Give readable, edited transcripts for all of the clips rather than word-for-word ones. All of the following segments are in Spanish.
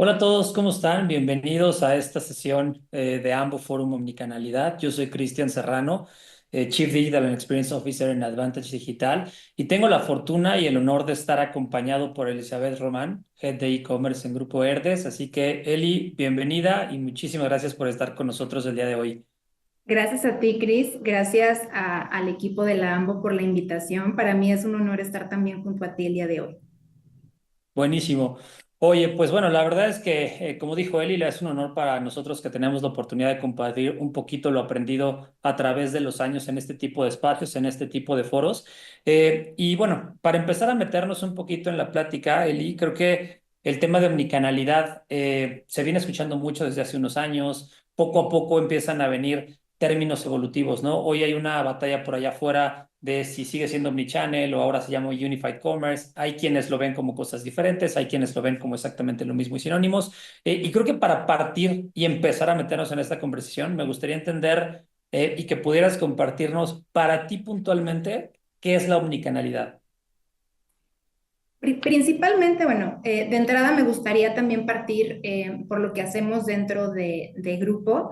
Hola a todos, ¿cómo están? Bienvenidos a esta sesión de Ambo Forum Omnicanalidad. Yo soy Cristian Serrano, Chief Digital and Experience Officer en Advantage Digital, y tengo la fortuna y el honor de estar acompañado por Elizabeth Román, Head de E-Commerce en Grupo Herdes. Así que, Eli, bienvenida y muchísimas gracias por estar con nosotros el día de hoy. Gracias a ti, Cris. Gracias al equipo de la AMBO por la invitación. Para mí es un honor estar también junto a ti el día de hoy. Buenísimo. Oye, pues bueno, la verdad es que, como dijo Eli, es un honor para nosotros que tenemos la oportunidad de compartir un poquito lo aprendido a través de los años en este tipo de espacios, en este tipo de foros. Y bueno, para empezar a meternos un poquito en la plática, Eli, creo que el tema de omnicanalidad se viene escuchando mucho desde hace unos años. Poco a poco empiezan a venir términos evolutivos, ¿no? Hoy hay una batalla por allá afuera de si sigue siendo omnichannel o ahora se llama Unified Commerce. Hay quienes lo ven como cosas diferentes, hay quienes lo ven como exactamente lo mismo y sinónimos. Y creo que para partir y empezar a meternos en esta conversación, me gustaría entender y que pudieras compartirnos para ti puntualmente qué es la omnicanalidad. Principalmente, bueno, de entrada me gustaría también partir por lo que hacemos dentro de grupo.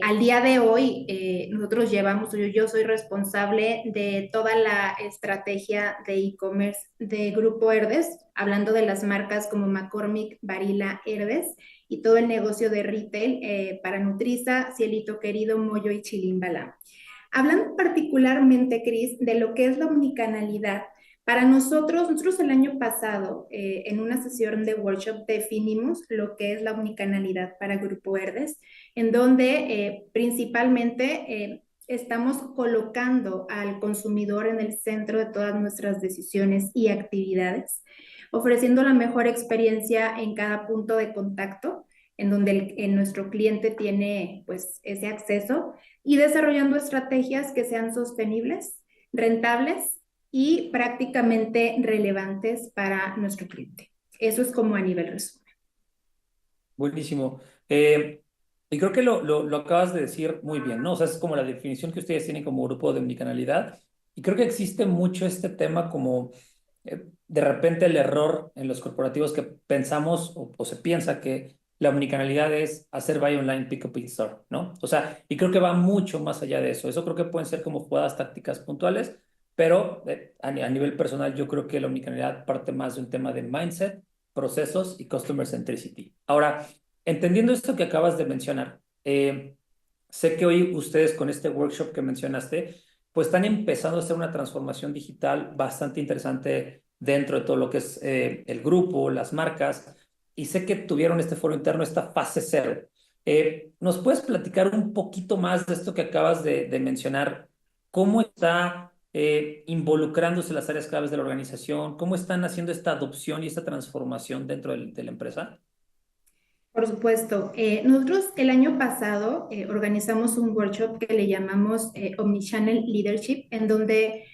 Al día de hoy, nosotros llevamos, yo soy responsable de toda la estrategia de e-commerce de Grupo Herdes, hablando de las marcas como McCormick, Barilla, Herdes y todo el negocio de retail para Nutriza, Cielito Querido, Moyo y Chilimbala. Hablando particularmente, Cris, de lo que es la omnicanalidad, para nosotros el año pasado, en una sesión de workshop, definimos lo que es la omnicanalidad para Grupo Verdes, en donde principalmente estamos colocando al consumidor en el centro de todas nuestras decisiones y actividades, ofreciendo la mejor experiencia en cada punto de contacto, en donde nuestro cliente tiene pues ese acceso y desarrollando estrategias que sean sostenibles, rentables y prácticamente relevantes para nuestro cliente. Eso es como a nivel resumen. Buenísimo. Y creo que lo acabas de decir muy bien, ¿no? O sea, es como la definición que ustedes tienen como grupo de omnicanalidad. Y creo que existe mucho este tema como de repente el error en los corporativos que pensamos o se piensa que la omnicanalidad es hacer buy online, pick up in store, ¿no? O sea, y creo que va mucho más allá de eso. Eso creo que pueden ser como jugadas tácticas puntuales, pero a nivel personal yo creo que la omnicanalidad parte más de un tema de mindset, procesos y customer centricity. Ahora, entendiendo esto que acabas de mencionar, sé que hoy ustedes con este workshop que mencionaste, pues están empezando a hacer una transformación digital bastante interesante dentro de todo lo que es el grupo, las marcas, y sé que tuvieron este foro interno, esta fase cero. ¿Nos puedes platicar un poquito más de esto que acabas de mencionar? ¿Cómo está involucrándose las áreas claves de la organización? ¿Cómo están haciendo esta adopción y esta transformación dentro de la empresa? Por supuesto, nosotros el año pasado organizamos un workshop que le llamamos Omnichannel Leadership, en donde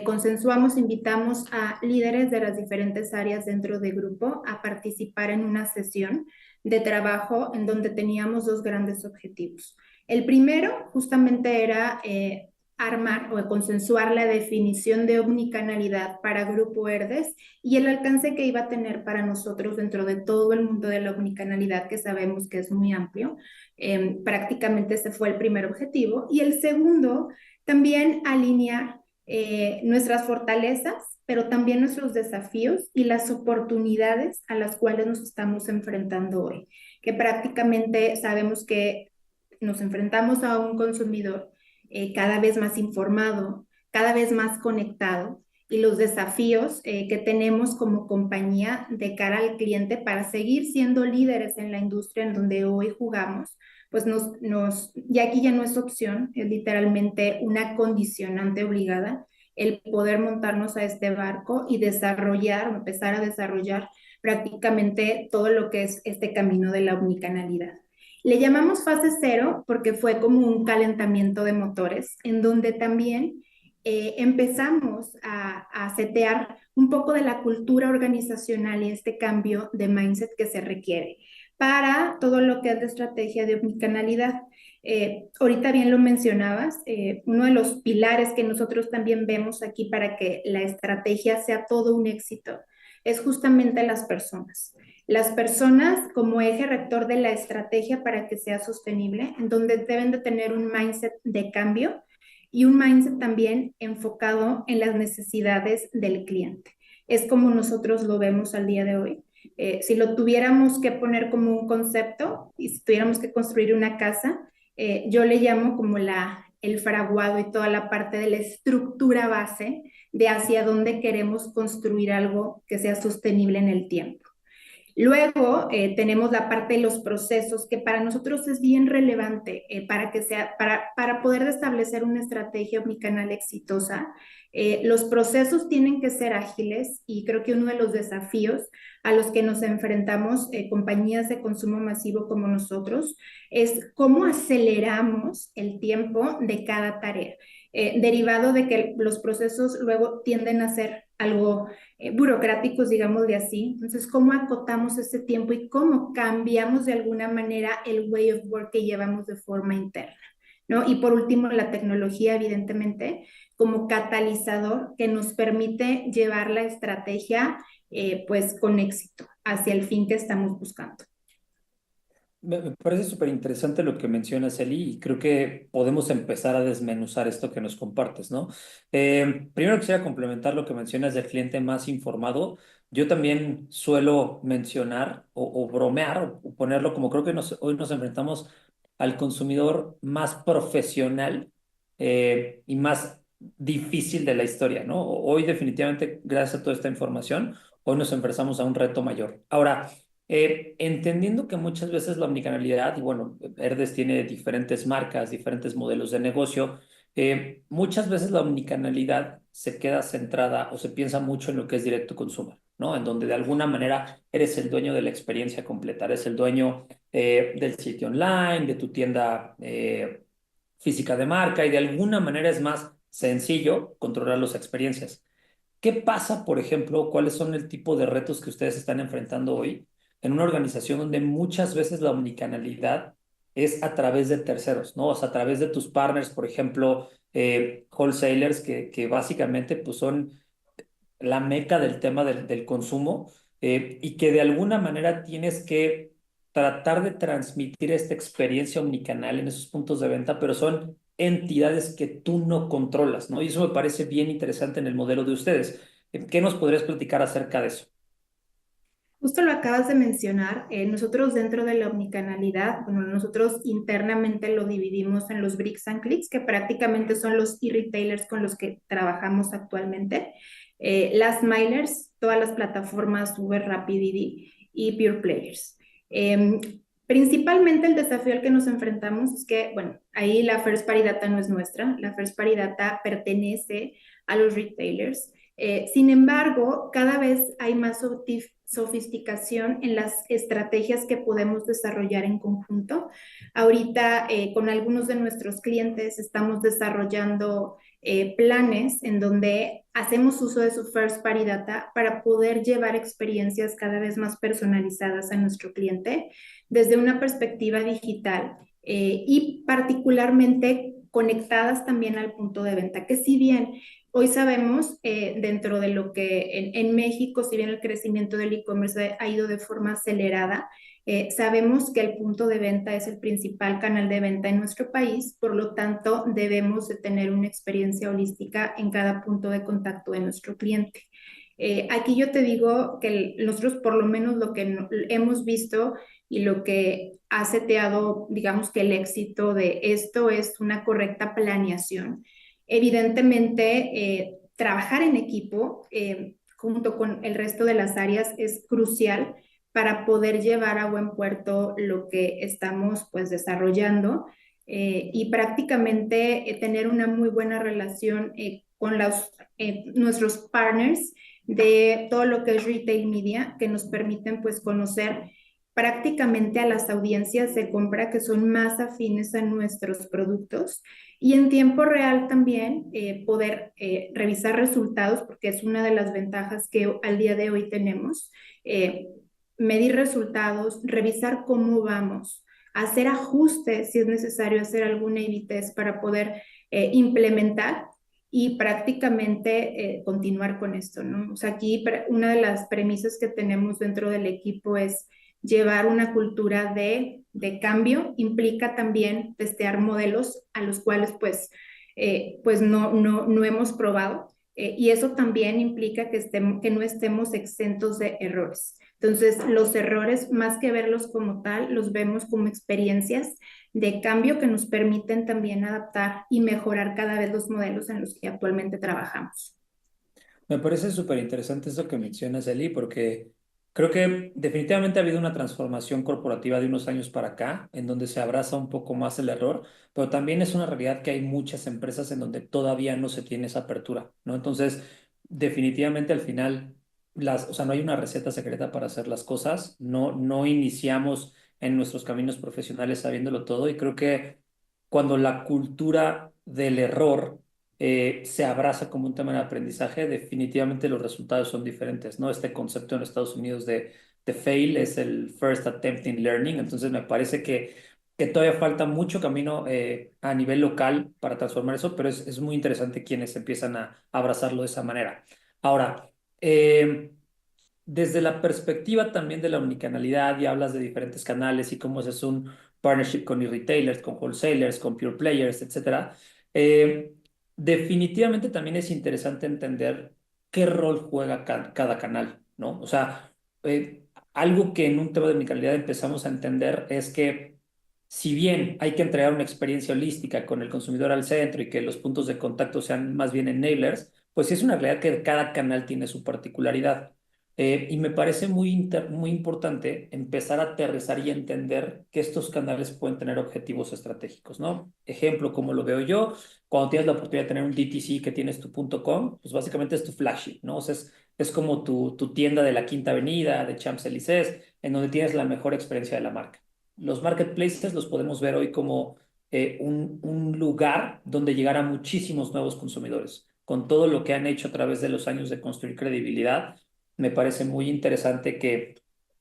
consensuamos, invitamos a líderes de las diferentes áreas dentro del grupo a participar en una sesión de trabajo en donde teníamos dos grandes objetivos. El primero justamente era armar o consensuar la definición de omnicanalidad para Grupo Herdes y el alcance que iba a tener para nosotros dentro de todo el mundo de la omnicanalidad, que sabemos que es muy amplio. Prácticamente ese fue el primer objetivo. Y el segundo, también alinear nuestras fortalezas, pero también nuestros desafíos y las oportunidades a las cuales nos estamos enfrentando hoy, que prácticamente sabemos que nos enfrentamos a un consumidor cada vez más informado, cada vez más conectado, y los desafíos que tenemos como compañía de cara al cliente para seguir siendo líderes en la industria en donde hoy jugamos, pues ya aquí ya no es opción, es literalmente una condicionante obligada el poder montarnos a este barco y desarrollar o empezar a desarrollar prácticamente todo lo que es este camino de la omnicanalidad. Le llamamos fase cero porque fue como un calentamiento de motores, en donde también empezamos a setear un poco de la cultura organizacional y este cambio de mindset que se requiere para todo lo que es la estrategia de omnicanalidad. Ahorita bien lo mencionabas, uno de los pilares que nosotros también vemos aquí para que la estrategia sea todo un éxito es justamente las personas. las personas como eje rector de la estrategia para que sea sostenible, en donde deben de tener un mindset de cambio y un mindset también enfocado en las necesidades del cliente. Es como nosotros lo vemos al día de hoy. Si lo tuviéramos que poner como un concepto y si tuviéramos que construir una casa, yo le llamo como el fraguado y toda la parte de la estructura base de hacia dónde queremos construir algo que sea sostenible en el tiempo. Luego tenemos la parte de los procesos, que para nosotros es bien relevante para poder establecer una estrategia omnicanal exitosa. Los procesos tienen que ser ágiles y creo que uno de los desafíos a los que nos enfrentamos compañías de consumo masivo como nosotros es cómo aceleramos el tiempo de cada tarea, derivado de que los procesos luego tienden a ser algo burocráticos, digamos de así. Entonces, ¿cómo acotamos ese tiempo y cómo cambiamos de alguna manera el way of work que llevamos de forma interna? ¿No? Y por último, la tecnología, evidentemente, como catalizador que nos permite llevar la estrategia pues con éxito hacia el fin que estamos buscando. Me parece súper interesante lo que mencionas, Eli, y creo que podemos empezar a desmenuzar esto que nos compartes, ¿no? Primero quisiera complementar lo que mencionas del cliente más informado. Yo también suelo mencionar o bromear o ponerlo como creo que hoy nos enfrentamos al consumidor más profesional y más difícil de la historia, ¿no? Hoy definitivamente, gracias a toda esta información, hoy nos enfrentamos a un reto mayor. Ahora, entendiendo que muchas veces la omnicanalidad, y bueno, Herdes tiene diferentes marcas, diferentes modelos de negocio, muchas veces la omnicanalidad se queda centrada o se piensa mucho en lo que es directo consumo, ¿no? En donde de alguna manera eres el dueño de la experiencia completa, eres el dueño del sitio online, de tu tienda física de marca y de alguna manera es más sencillo controlar las experiencias. ¿Qué pasa, por ejemplo, cuáles son el tipo de retos que ustedes están enfrentando hoy en una organización donde muchas veces la omnicanalidad es a través de terceros, ¿no? O sea, a través de tus partners, por ejemplo, wholesalers que básicamente pues son la meca del tema del consumo y que de alguna manera tienes que tratar de transmitir esta experiencia omnicanal en esos puntos de venta, pero son entidades que tú no controlas, ¿no? Y eso me parece bien interesante en el modelo de ustedes. ¿Qué nos podrías platicar acerca de eso? Justo lo acabas de mencionar, nosotros dentro de la omnicanalidad, bueno, nosotros internamente lo dividimos en los bricks and clicks, que prácticamente son los e-retailers con los que trabajamos actualmente, las milers, todas las plataformas Uber, Rappi, Didi y Pure Players. Principalmente el desafío al que nos enfrentamos es que, bueno, ahí la First Party Data no es nuestra, la First Party Data pertenece a los retailers. Sin embargo, cada vez hay más sofisticación en las estrategias que podemos desarrollar en conjunto. Ahorita con algunos de nuestros clientes estamos desarrollando planes en donde hacemos uso de su first party data para poder llevar experiencias cada vez más personalizadas a nuestro cliente desde una perspectiva digital y particularmente conectadas también al punto de venta, que si bien hoy sabemos, dentro de lo que en México, si bien el crecimiento del e-commerce ha ido de forma acelerada, sabemos que el punto de venta es el principal canal de venta en nuestro país, por lo tanto debemos de tener una experiencia holística en cada punto de contacto de nuestro cliente. Aquí yo te digo que nosotros por lo menos lo que hemos visto y lo que ha seteado, digamos que el éxito de esto es una correcta planeación. Evidentemente, trabajar en equipo junto con el resto de las áreas es crucial para poder llevar a buen puerto lo que estamos pues desarrollando y prácticamente tener una muy buena relación con nuestros partners de todo lo que es retail media que nos permiten pues conocer prácticamente a las audiencias de compra que son más afines a nuestros productos y en tiempo real también poder revisar resultados, porque es una de las ventajas que al día de hoy tenemos, medir resultados, revisar cómo vamos, hacer ajustes si es necesario hacer alguna A/B test para poder implementar y prácticamente continuar con esto, ¿no? O sea, aquí una de las premisas que tenemos dentro del equipo es llevar una cultura de cambio, implica también testear modelos a los cuales pues no hemos probado. Y eso también implica que no estemos exentos de errores. Entonces, los errores, más que verlos como tal, los vemos como experiencias de cambio que nos permiten también adaptar y mejorar cada vez los modelos en los que actualmente trabajamos. Me parece súper interesante eso que mencionas, Eli, porque creo que definitivamente ha habido una transformación corporativa de unos años para acá, en donde se abraza un poco más el error, pero también es una realidad que hay muchas empresas en donde todavía no se tiene esa apertura, ¿no? Entonces, definitivamente al final, o sea, no hay una receta secreta para hacer las cosas, no iniciamos en nuestros caminos profesionales sabiéndolo todo, y creo que cuando la cultura del error se abraza como un tema de aprendizaje, definitivamente los resultados son diferentes, ¿no? Este concepto en Estados Unidos de fail es el first attempt in learning, entonces me parece que todavía falta mucho camino a nivel local para transformar eso, pero es muy interesante quienes empiezan a abrazarlo de esa manera. Ahora, desde la perspectiva también de la omnicanalidad, y hablas de diferentes canales y cómo es un partnership con retailers, con wholesalers, con pure players, etcétera. eh, Definitivamente también es interesante entender qué rol juega cada canal, ¿no? O sea, algo que en un tema de omnicanalidad empezamos a entender es que si bien hay que entregar una experiencia holística con el consumidor al centro y que los puntos de contacto sean más bien enablers, pues sí es una realidad que cada canal tiene su particularidad. Y me parece muy importante empezar a aterrizar y entender que estos canales pueden tener objetivos estratégicos, ¿no? Ejemplo, como lo veo yo, cuando tienes la oportunidad de tener un DTC que tienes tu punto .com, pues básicamente es tu flagship, ¿no? O sea, es como tu tienda de la Quinta Avenida, de Champs-Élysées, en donde tienes la mejor experiencia de la marca. Los marketplaces los podemos ver hoy como un lugar donde llegar a muchísimos nuevos consumidores. Con todo lo que han hecho a través de los años de construir credibilidad, me parece muy interesante que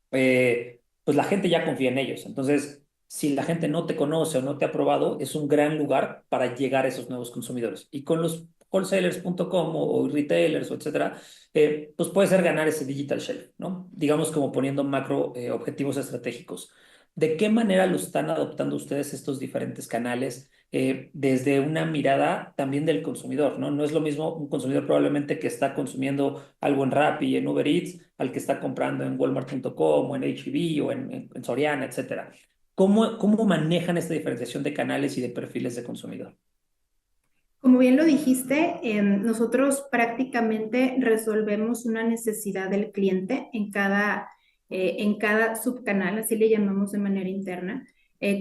pues la gente ya confía en ellos. Entonces, si la gente no te conoce o no te ha probado, es un gran lugar para llegar a esos nuevos consumidores. Y con los wholesalers.com o retailers o etcétera, pues puede ser ganar ese digital shelf, ¿no? Digamos como poniendo macro objetivos estratégicos. ¿De qué manera lo están adoptando ustedes estos diferentes canales desde una mirada también del consumidor, ¿no? No es lo mismo un consumidor probablemente que está consumiendo algo en Rappi y en Uber Eats al que está comprando en Walmart.com o en H-E-B o en Soriana, etcétera. ¿Cómo manejan esta diferenciación de canales y de perfiles de consumidor? Como bien lo dijiste, nosotros prácticamente resolvemos una necesidad del cliente en cada subcanal, así le llamamos de manera interna.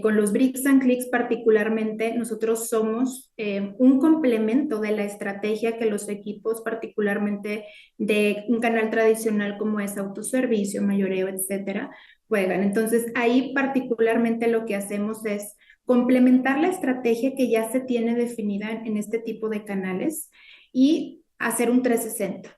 Con los Bricks and Clicks particularmente, nosotros somos un complemento de la estrategia que los equipos, particularmente de un canal tradicional como es autoservicio, mayoreo, etcétera, juegan. Entonces, ahí particularmente lo que hacemos es complementar la estrategia que ya se tiene definida en este tipo de canales y hacer un 360.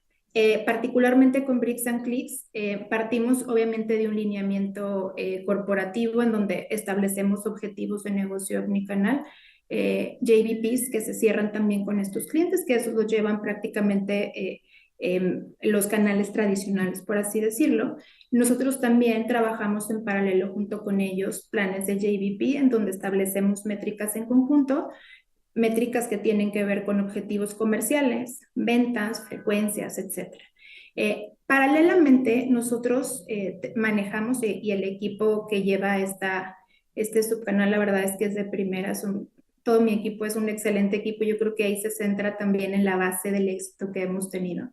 Particularmente con Bricks and Clicks, partimos obviamente de un lineamiento corporativo en donde establecemos objetivos de negocio omnicanal, JVPs que se cierran también con estos clientes, que esos los llevan prácticamente los canales tradicionales, por así decirlo. Nosotros también trabajamos en paralelo junto con ellos planes de JVP en donde establecemos métricas en conjunto, métricas que tienen que ver con objetivos comerciales, ventas, frecuencias, etcétera. Paralelamente, nosotros manejamos y el equipo que lleva este subcanal, la verdad es que es de primera, todo mi equipo es un excelente equipo. Yo creo que ahí se centra también en la base del éxito que hemos tenido.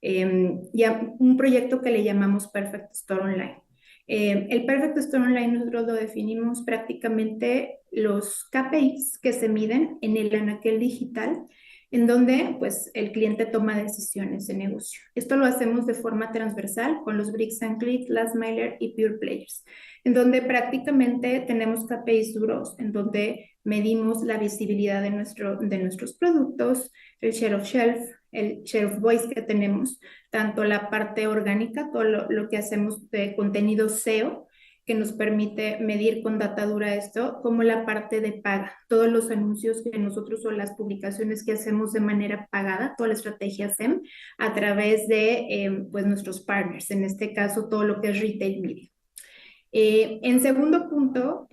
Ya un proyecto que le llamamos Perfect Store Online. El Perfect Store Online nosotros lo definimos prácticamente los KPIs que se miden en el anaquel digital, en donde pues el cliente toma decisiones de negocio. Esto lo hacemos de forma transversal con los Bricks and Clicks, Last Miler y Pure Players, en donde prácticamente tenemos KPIs duros, en donde medimos la visibilidad de nuestros productos, el share of shelf, el share of voice que tenemos, tanto la parte orgánica, todo lo que hacemos de contenido SEO, que nos permite medir con data dura esto, como la parte de paga. Todos los anuncios que nosotros o las publicaciones que hacemos de manera pagada, toda la estrategia SEM, a través de pues nuestros partners, en este caso todo lo que es retail media. En segundo punto,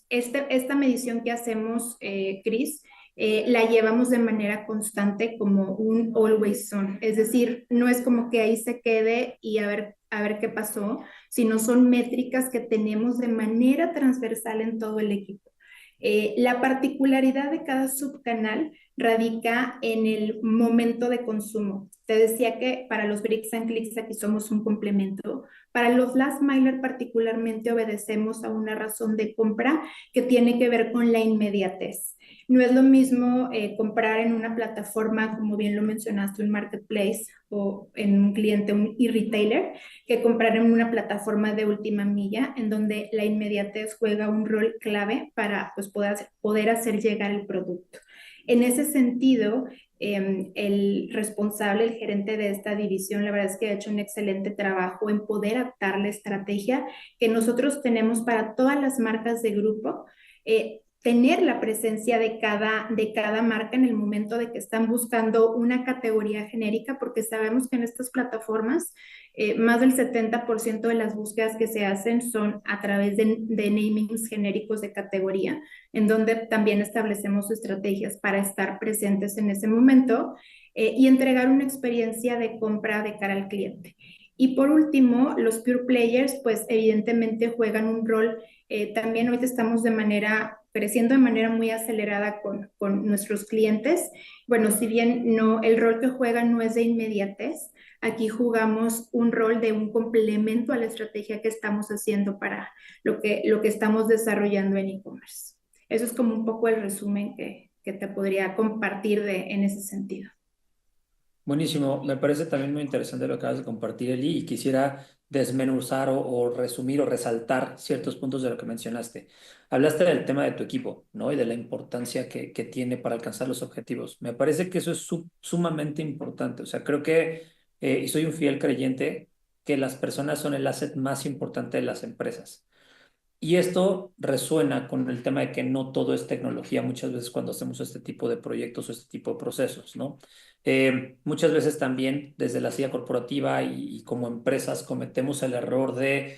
esta medición que hacemos, Chris, la llevamos de manera constante como un always on. Es decir, no es como que ahí se quede y a ver qué pasó, sino son métricas que tenemos de manera transversal en todo el equipo. La particularidad de cada subcanal radica en el momento de consumo. Te decía que para los bricks and clicks aquí somos un complemento. Para los last miler particularmente obedecemos a una razón de compra que tiene que ver con la inmediatez. No es lo mismo comprar en una plataforma, como bien lo mencionaste, un marketplace o en un cliente, un e-retailer, que comprar en una plataforma de última milla, en donde la inmediatez juega un rol clave para pues, poder hacer llegar el producto. En ese sentido, el responsable, el gerente de esta división, la verdad es que ha hecho un excelente trabajo en poder adaptar la estrategia que nosotros tenemos para todas las marcas de grupo. Tener la presencia de cada marca en el momento de que están buscando una categoría genérica, porque sabemos que en estas plataformas más del 70% de las búsquedas que se hacen son a través de namings genéricos de categoría, en donde también establecemos estrategias para estar presentes en ese momento y entregar una experiencia de compra de cara al cliente. Y por último, los pure players, pues evidentemente juegan un rol. También ahorita estamos creciendo de manera muy acelerada con nuestros clientes. Bueno, si bien no, el rol que juegan no es de inmediatez, aquí jugamos un rol de un complemento a la estrategia que estamos haciendo para lo que estamos desarrollando en e-commerce. Eso es como un poco el resumen que te podría compartir en ese sentido. Buenísimo, me parece también muy interesante lo que acabas de compartir, Eli, y quisiera desmenuzar o resumir o resaltar ciertos puntos de lo que mencionaste. Hablaste del tema de tu equipo, ¿no? Y de la importancia que tiene para alcanzar los objetivos. Me parece que eso es sumamente importante. O sea, creo que, y soy un fiel creyente, que las personas son el asset más importante de las empresas. Y esto resuena con el tema de que no todo es tecnología muchas veces cuando hacemos este tipo de proyectos o este tipo de procesos, ¿no? Muchas veces también desde la silla corporativa y como empresas cometemos el error de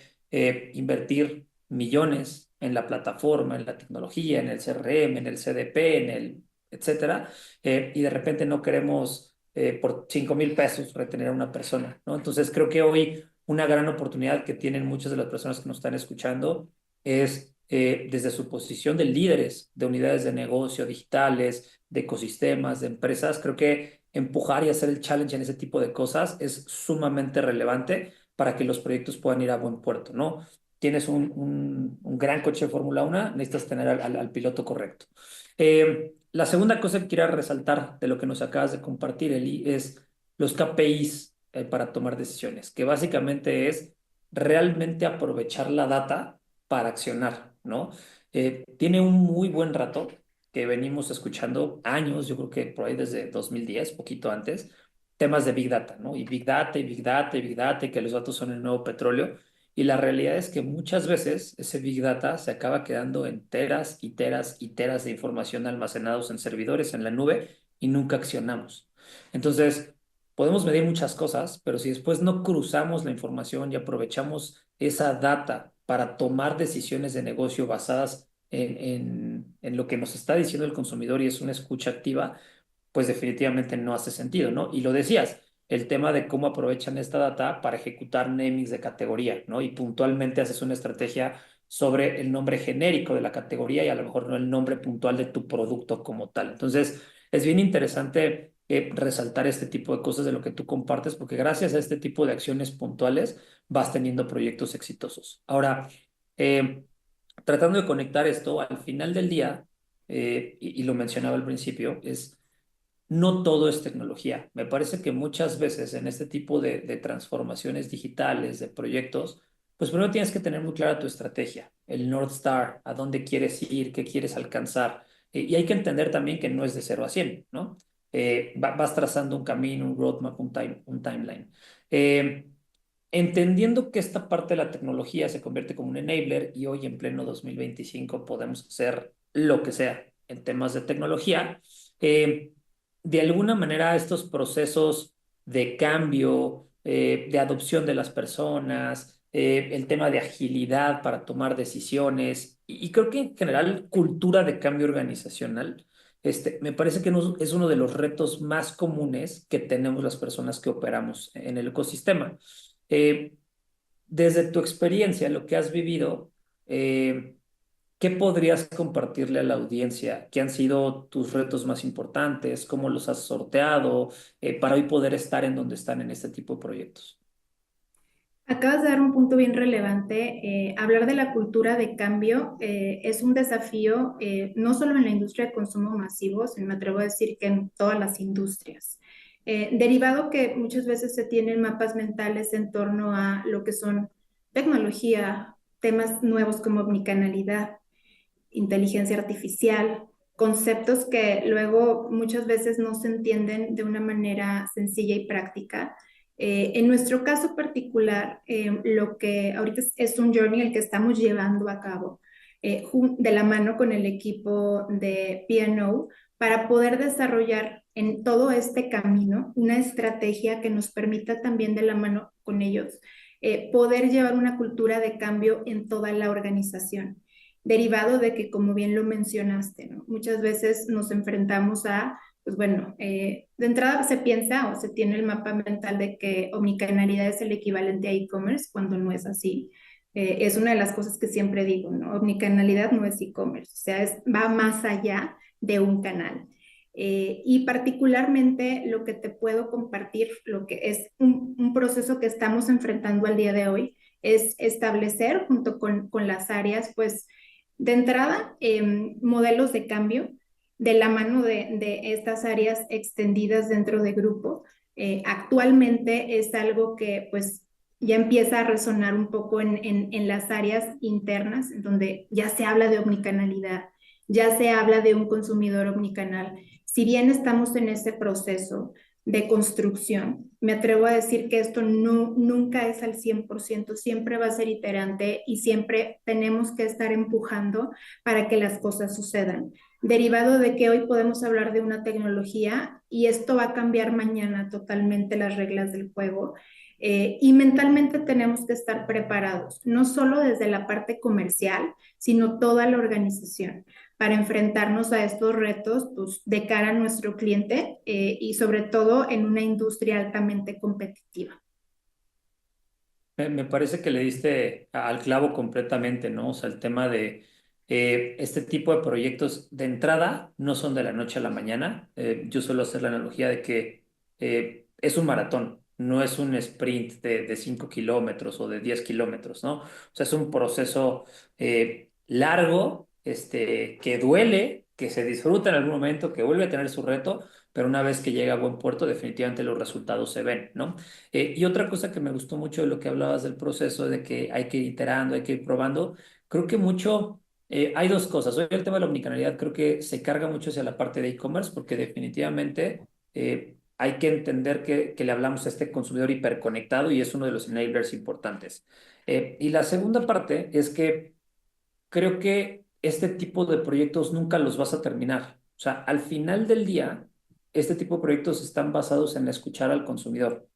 invertir millones en la plataforma, en la tecnología, en el CRM, en el CDP, en el etcétera, y de repente no queremos por 5,000 pesos retener a una persona, ¿no? Entonces creo que hoy una gran oportunidad que tienen muchas de las personas que nos están escuchando es desde su posición de líderes de unidades de negocio digitales, de ecosistemas, de empresas, creo que empujar y hacer el challenge en ese tipo de cosas es sumamente relevante para que los proyectos puedan ir a buen puerto, ¿no? Tienes un gran coche de Fórmula 1, necesitas tener al piloto correcto. La segunda cosa que quiero resaltar de lo que nos acabas de compartir, Eli, es los KPIs para tomar decisiones, que básicamente es realmente aprovechar la data para accionar, ¿no? Tiene un muy buen rato que venimos escuchando años, yo creo que por ahí desde 2010, poquito antes, temas de Big Data, ¿no? Y Big Data, y Big Data, y Big Data, y que los datos son el nuevo petróleo. Y la realidad es que muchas veces ese Big Data se acaba quedando en teras y teras y teras de información almacenados en servidores, en la nube, y nunca accionamos. Entonces, podemos medir muchas cosas, pero si después no cruzamos la información y aprovechamos esa data para tomar decisiones de negocio basadas en lo que nos está diciendo el consumidor y es una escucha activa, pues definitivamente no hace sentido, ¿no? Y lo decías, el tema de cómo aprovechan esta data para ejecutar namings de categoría, ¿no? Y puntualmente haces una estrategia sobre el nombre genérico de la categoría y a lo mejor no el nombre puntual de tu producto como tal. Entonces, es bien interesante resaltar este tipo de cosas de lo que tú compartes, porque gracias a este tipo de acciones puntuales vas teniendo proyectos exitosos. Ahora, eh, tratando de conectar esto, al final del día, y lo mencionaba al principio, es no todo es tecnología. Me parece que muchas veces en este tipo de transformaciones digitales, de proyectos, pues primero tienes que tener muy clara tu estrategia, el North Star, a dónde quieres ir, qué quieres alcanzar. Y hay que entender también que no es de 0 a 100, ¿no? Vas trazando un camino, un roadmap, un timeline. Eh, entendiendo que esta parte de la tecnología se convierte como un enabler y hoy en pleno 2025 podemos hacer lo que sea en temas de tecnología, eh, de alguna manera estos procesos de cambio, de adopción de las personas, el tema de agilidad para tomar decisiones y creo que en general cultura de cambio organizacional. Me parece que es uno de los retos más comunes que tenemos las personas que operamos en el ecosistema. Eh, Desde tu experiencia, lo que has vivido, eh, ¿qué podrías compartirle a la audiencia? ¿Qué han sido tus retos más importantes? ¿Cómo los has sorteado para hoy poder estar en donde están en este tipo de proyectos? Acabas de dar un punto bien relevante. Hablar de la cultura de cambio es un desafío no solo en la industria de consumo masivo, sino me atrevo a decir que en todas las industrias. Derivado que muchas veces se tienen mapas mentales en torno a lo que son tecnología, temas nuevos como omnicanalidad, inteligencia artificial, conceptos que luego muchas veces no se entienden de una manera sencilla y práctica. En nuestro caso particular, lo que ahorita es un journey el que estamos llevando a cabo de la mano con el equipo de P&O para poder desarrollar en todo este camino una estrategia que nos permita también de la mano con ellos poder llevar una cultura de cambio en toda la organización derivado de que, como bien lo mencionaste, ¿no? Muchas veces nos enfrentamos a, pues bueno, de entrada se piensa o se tiene el mapa mental de que omnicanalidad es el equivalente a e-commerce cuando no es así. Es una de las cosas que siempre digo, ¿no? Omnicanalidad no es e-commerce, o sea, va más allá de un canal. Y particularmente lo que te puedo compartir, lo que es un proceso que estamos enfrentando al día de hoy, es establecer junto con las áreas, pues, de entrada, modelos de cambio de la mano de estas áreas extendidas dentro de grupo. Actualmente es algo que pues ya empieza a resonar un poco en las áreas internas, donde ya se habla de omnicanalidad, ya se habla de un consumidor omnicanal. Si bien estamos en ese proceso de construcción, me atrevo a decir que esto no, nunca es al 100%, siempre va a ser iterante y siempre tenemos que estar empujando para que las cosas sucedan. Derivado de que hoy podemos hablar de una tecnología y esto va a cambiar mañana totalmente las reglas del juego. Y mentalmente tenemos que estar preparados, no solo desde la parte comercial, sino toda la organización para enfrentarnos a estos retos pues, de cara a nuestro cliente y sobre todo en una industria altamente competitiva. Me parece que le diste al clavo completamente, ¿no? O sea, el tema de este tipo de proyectos de entrada no son de la noche a la mañana. Yo suelo hacer la analogía de que es un maratón, no es un sprint de 5 kilómetros o de 10 kilómetros, ¿no? O sea, es un proceso largo, que duele, que se disfruta en algún momento, que vuelve a tener su reto, pero una vez que llega a buen puerto, definitivamente los resultados se ven, ¿no? Y otra cosa que me gustó mucho de lo que hablabas del proceso, de que hay que ir iterando, hay que ir probando, creo que mucho, hay dos cosas. Hoy el tema de la omnicanalidad creo que se carga mucho hacia la parte de e-commerce porque definitivamente hay que entender que le hablamos a este consumidor hiperconectado y es uno de los enablers importantes. Y la segunda parte es que creo que este tipo de proyectos nunca los vas a terminar. O sea, al final del día, este tipo de proyectos están basados en escuchar al consumidor,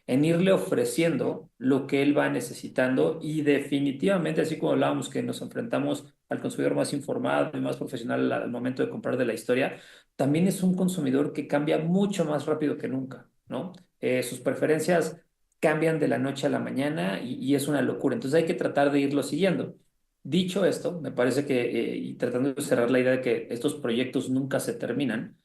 en irle ofreciendo lo que él va necesitando y definitivamente, así como hablábamos que nos enfrentamos al consumidor más informado y más profesional al momento de comprar de la historia, también es un consumidor que cambia mucho más rápido que nunca, ¿no? Sus preferencias cambian de la noche a la mañana y es una locura. Entonces hay que tratar de irlo siguiendo. Dicho esto, me parece que, y tratando de cerrar la idea de que estos proyectos nunca se terminan,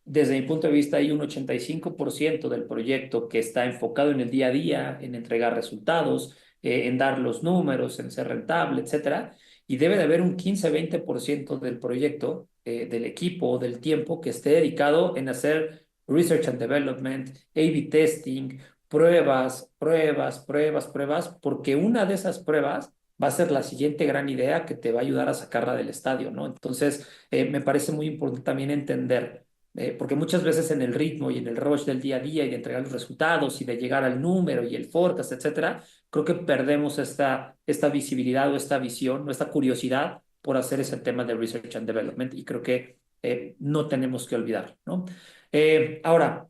desde mi punto de vista hay un 85% del proyecto que está enfocado en el día a día, en entregar resultados, en dar los números, en ser rentable, etcétera. Y debe de haber un 15-20% del proyecto, del equipo o del tiempo que esté dedicado en hacer research and development, A/B testing, pruebas, pruebas, pruebas, pruebas, porque una de esas pruebas va a ser la siguiente gran idea que te va a ayudar a sacarla del estadio, ¿no? Entonces, me parece muy importante también entender porque muchas veces en el ritmo y en el rush del día a día y de entregar los resultados y de llegar al número y el forecast, etcétera, creo que perdemos esta visibilidad o esta visión o esta curiosidad por hacer ese tema de research and development y creo que no tenemos que olvidar, ¿no? Ahora,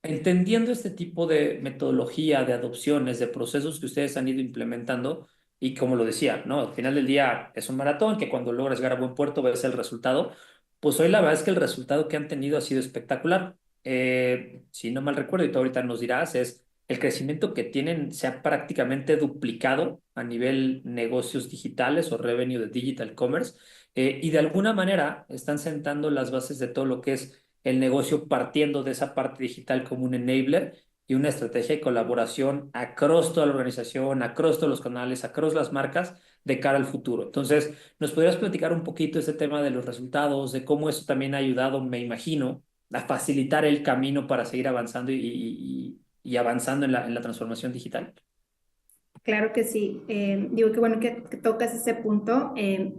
entendiendo este tipo de metodología, de adopciones, de procesos que ustedes han ido implementando, y como lo decía, ¿no? Al final del día es un maratón que cuando logras llegar a buen puerto ves el resultado. Pues hoy la verdad es que el resultado que han tenido ha sido espectacular. Si no mal recuerdo, y tú ahorita nos dirás, es el crecimiento que tienen se ha prácticamente duplicado a nivel negocios digitales o revenue de digital commerce, y de alguna manera están sentando las bases de todo lo que es el negocio partiendo de esa parte digital como un enabler y una estrategia de colaboración across toda la organización, across todos los canales, across las marcas de cara al futuro. Entonces, ¿nos podrías platicar un poquito este tema de los resultados, de cómo eso también ha ayudado, me imagino, a facilitar el camino para seguir avanzando y avanzando en la transformación digital? Claro que sí. Digo que bueno que tocas ese punto.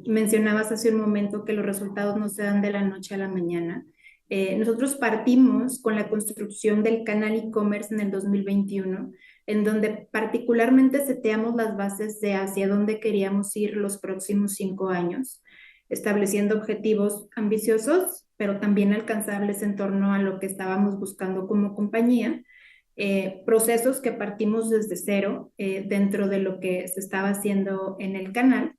Mencionabas hace un momento que los resultados no se dan de la noche a la mañana. Nosotros partimos con la construcción del canal e-commerce en el 2021, en donde particularmente seteamos las bases de hacia dónde queríamos ir los próximos 5 años, estableciendo objetivos ambiciosos, pero también alcanzables en torno a lo que estábamos buscando como compañía, procesos que partimos desde cero, dentro de lo que se estaba haciendo en el canal,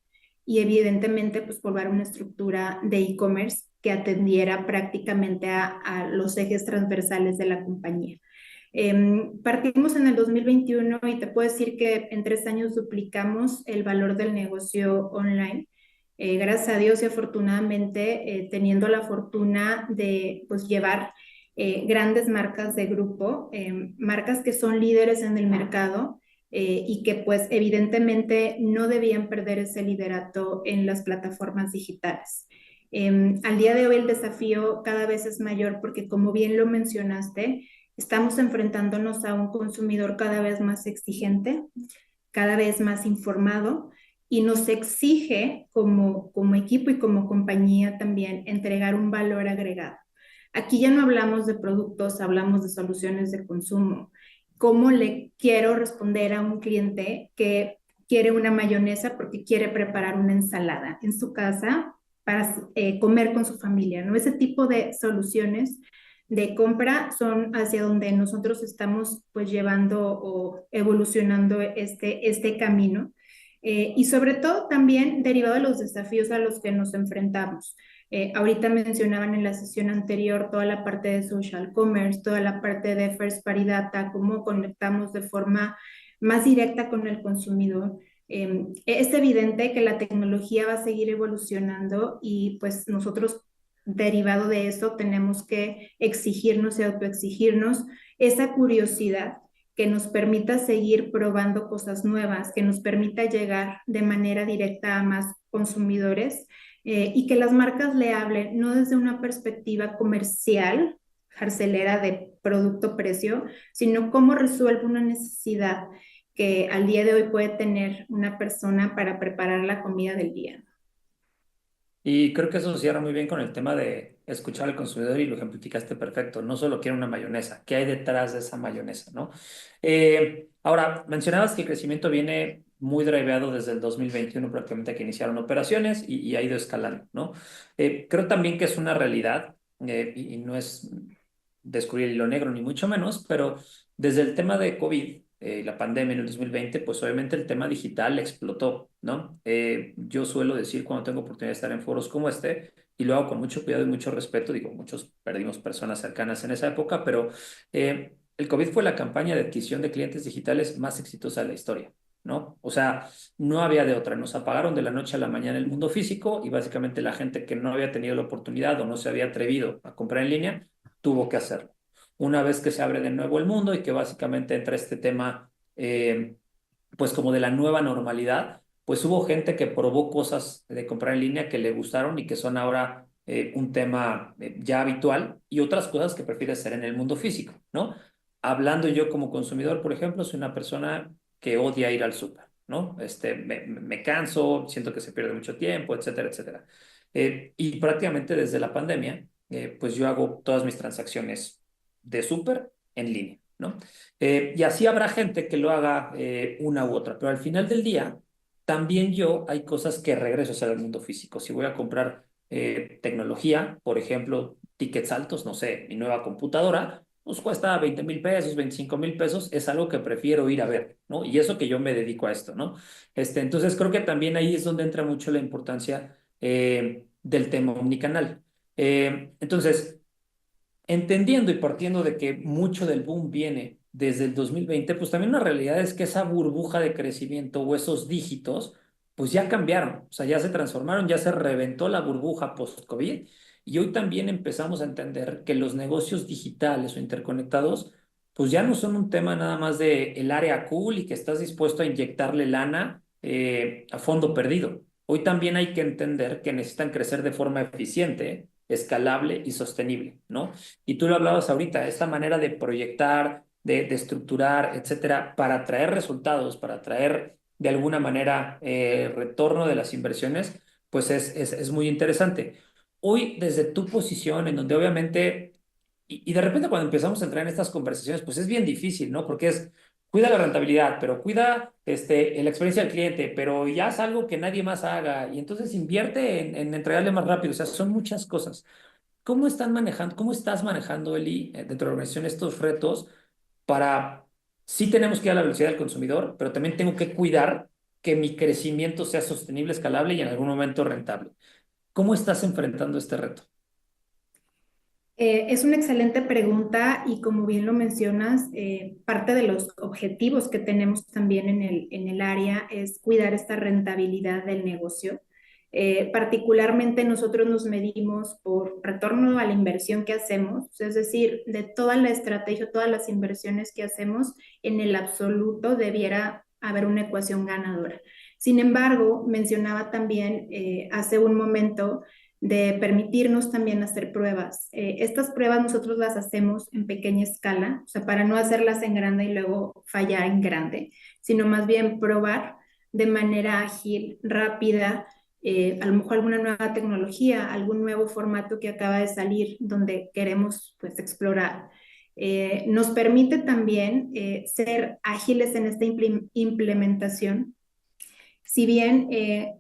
y evidentemente pues formar una estructura de e-commerce que atendiera prácticamente a los ejes transversales de la compañía. Partimos en el 2021 y te puedo decir que en 3 años duplicamos el valor del negocio online. Gracias a Dios y afortunadamente, teniendo la fortuna de pues llevar grandes marcas de grupo, marcas que son líderes en el mercado, y que pues evidentemente no debían perder ese liderato en las plataformas digitales. Al día de hoy el desafío cada vez es mayor porque, como bien lo mencionaste, estamos enfrentándonos a un consumidor cada vez más exigente, cada vez más informado, y nos exige como equipo y como compañía también entregar un valor agregado. Aquí ya no hablamos de productos, hablamos de soluciones de consumo. ¿Cómo le quiero responder a un cliente que quiere una mayonesa porque quiere preparar una ensalada en su casa para comer con su familia, ¿no? Ese tipo de soluciones de compra son hacia donde nosotros estamos pues llevando o evolucionando este camino, y sobre todo también derivado de los desafíos a los que nos enfrentamos. Ahorita mencionaban en la sesión anterior toda la parte de social commerce, toda la parte de first party data, cómo conectamos de forma más directa con el consumidor. Es evidente que la tecnología va a seguir evolucionando y pues nosotros, derivado de eso, tenemos que exigirnos y autoexigirnos esa curiosidad que nos permita seguir probando cosas nuevas, que nos permita llegar de manera directa a más consumidores, y que las marcas le hablen no desde una perspectiva comercial, carcelera de producto-precio, sino cómo resuelve una necesidad que al día de hoy puede tener una persona para preparar la comida del día. Y creo que eso cierra muy bien con el tema de escuchar al consumidor y lo ejemplificaste perfecto. No solo quiere una mayonesa, ¿qué hay detrás de esa mayonesa, no? Ahora, mencionabas que el crecimiento viene muy driveado desde el 2021, prácticamente que iniciaron operaciones y ha ido escalando, ¿no? Creo también que es una realidad, y no es descubrir el hilo negro ni mucho menos, pero desde el tema de COVID, la pandemia en el 2020, pues obviamente el tema digital explotó, ¿no? Yo suelo decir cuando tengo oportunidad de estar en foros como este, y lo hago con mucho cuidado y mucho respeto, digo, muchos perdimos personas cercanas en esa época, pero el COVID fue la campaña de adquisición de clientes digitales más exitosa de la historia, ¿no? O sea, no había de otra, nos apagaron de la noche a la mañana el mundo físico y básicamente la gente que no había tenido la oportunidad o no se había atrevido a comprar en línea, tuvo que hacerlo. Una vez que se abre de nuevo el mundo y que básicamente entra este tema, pues como de la nueva normalidad, pues hubo gente que probó cosas de comprar en línea que le gustaron y que son ahora un tema ya habitual y otras cosas que prefiere hacer en el mundo físico, ¿no? Hablando yo como consumidor, por ejemplo, soy una persona que odia ir al súper, ¿no? Me canso, siento que se pierde mucho tiempo, etcétera, etcétera. Y prácticamente desde la pandemia pues yo hago todas mis transacciones de súper en línea, ¿no? Y así habrá gente que lo haga una u otra, pero al final del día, también yo hay cosas que regreso a hacer al mundo físico. Si voy a comprar tecnología, por ejemplo, tickets altos, no sé, mi nueva computadora, pues cuesta 20,000 pesos, 25,000 pesos, es algo que prefiero ir a ver, ¿no? Y eso que yo me dedico a esto, ¿no? Entonces creo que también ahí es donde entra mucho la importancia del tema omnicanal. Entonces, entendiendo y partiendo de que mucho del boom viene desde el 2020, pues también una realidad es que esa burbuja de crecimiento o esos dígitos, pues ya cambiaron, o sea, ya se transformaron, ya se reventó la burbuja post-COVID y hoy también empezamos a entender que los negocios digitales o interconectados, pues ya no son un tema nada más de el área cool y que estás dispuesto a inyectarle lana a fondo perdido. Hoy también hay que entender que necesitan crecer de forma eficiente, escalable y sostenible, ¿no? Y tú lo hablabas ahorita, esta manera de proyectar, de estructurar, etcétera, para traer resultados, para traer de alguna manera retorno de las inversiones, pues es muy interesante. Hoy, desde tu posición, en donde obviamente, y de repente cuando empezamos a entrar en estas conversaciones, pues es bien difícil, ¿no? Porque es, cuida la rentabilidad, pero cuida la experiencia del cliente, pero ya es algo que nadie más haga, y entonces invierte en entregarle más rápido, o sea, son muchas cosas. ¿Cómo estás manejando, Eli, dentro de la organización estos retos para, sí tenemos que ir a la velocidad del consumidor, pero también tengo que cuidar que mi crecimiento sea sostenible, escalable y en algún momento rentable? ¿Cómo estás enfrentando este reto? Es una excelente pregunta y como bien lo mencionas, parte de los objetivos que tenemos también en el área es cuidar esta rentabilidad del negocio. Particularmente nosotros nos medimos por retorno a la inversión que hacemos, es decir, de toda la estrategia, todas las inversiones que hacemos, en el absoluto debiera haber una ecuación ganadora. Sin embargo, mencionaba también hace un momento de permitirnos también hacer pruebas. Estas pruebas nosotros las hacemos en pequeña escala, o sea, para no hacerlas en grande y luego fallar en grande, sino más bien probar de manera ágil, rápida, a lo mejor alguna nueva tecnología, algún nuevo formato que acaba de salir donde queremos pues explorar. Nos permite también ser ágiles en esta implementación. Si bien